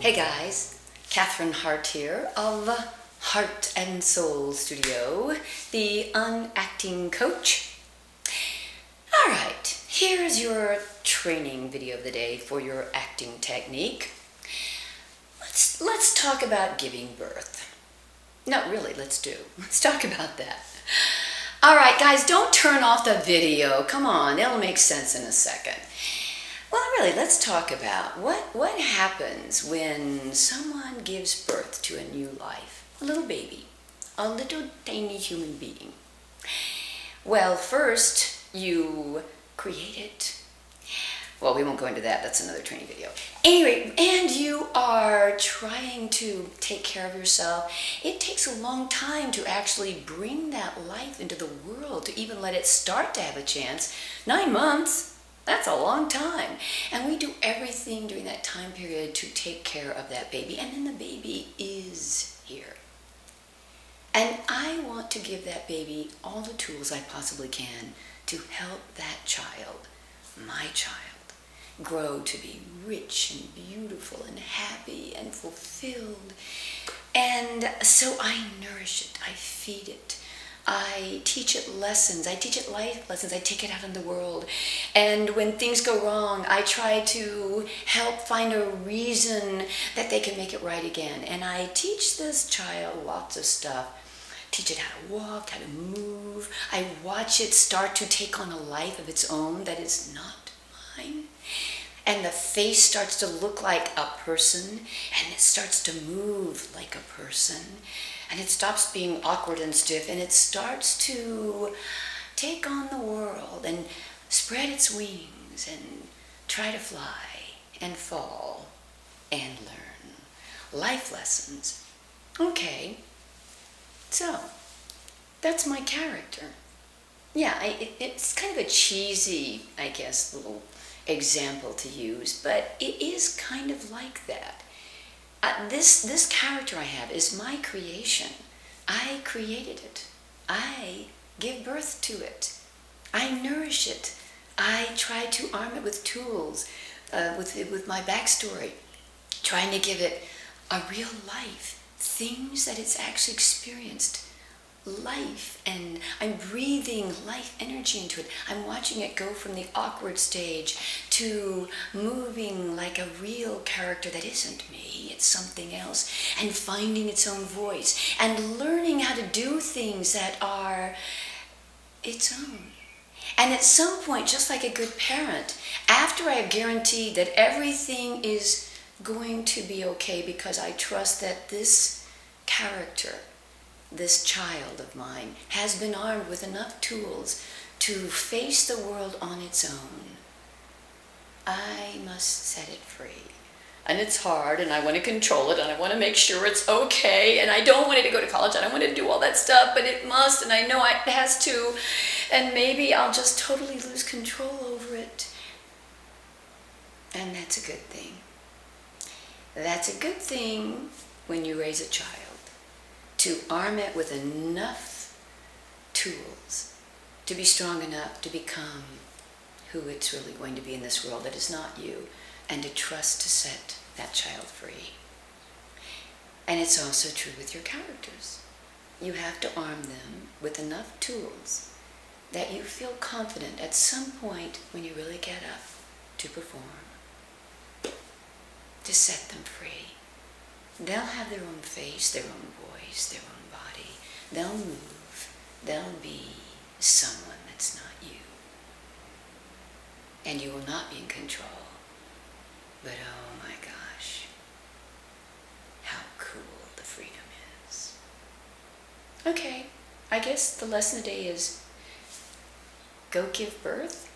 Hey guys, Cathryn Hartt here of Heart and Soul Studio, the unacting coach. Alright, here's your training video of the day for your acting technique. Let's talk about giving birth. No, really, let's talk about that. Alright guys, don't turn off the video. Come on, it'll make sense in a second. Well, really, let's talk about what happens when someone gives birth to a new life, a little baby, a little tiny human being. Well, first, you create it. Well, we won't go into that. That's another training video. Anyway, and you are trying to take care of yourself. It takes a long time to actually bring that life into the world, to even let it start to have a chance. 9 months. That's a long time. And we do everything during that time period to take care of that baby. And then the baby is here. And I want to give that baby all the tools I possibly can to help that child, my child, grow to be rich and beautiful and happy and fulfilled. And so I nourish it. I feed it. I teach it lessons. I teach it life lessons. I take it out in the world. And when things go wrong, I try to help find a reason that they can make it right again. And I teach this child lots of stuff. Teach it how to walk, how to move. I watch it start to take on a life of its own that is not mine. And the face starts to look like a person, and it starts to move like a person. And it stops being awkward and stiff, and it starts to take on the world and spread its wings and try to fly and fall and learn life lessons. Okay, so that's my character. Yeah, it's kind of a cheesy, I guess, little example to use, but it is kind of like that. This character I have is my creation. I created it. I give birth to it. I nourish it. I try to arm it with tools, with my backstory, trying to give it a real life, things that it's actually experienced. Life, and I'm breathing life energy into it. I'm watching it go from the awkward stage to moving like a real character that isn't me, it's something else, and finding its own voice and learning how to do things that are its own. And at some point, just like a good parent, after I have guaranteed that everything is going to be okay because I trust that this character, this child of mine, has been armed with enough tools to face the world on its own, I must set it free. And it's hard, and I want to control it, and I want to make sure it's okay, and I don't want it to go to college, I don't want it to do all that stuff, but it must, and I know it has to, and maybe I'll just totally lose control over it. And that's a good thing. That's a good thing when you raise a child, to arm it with enough tools to be strong enough to become who it's really going to be in this world that is not you, and to trust to set that child free. And it's also true with your characters. You have to arm them with enough tools that you feel confident at some point when you really get up to perform, to set them free. They'll have their own face, their own voice, their own body. They'll move. They'll be someone that's not you. And you will not be in control. But oh my gosh, how cool the freedom is. Okay, I guess the lesson today is go give birth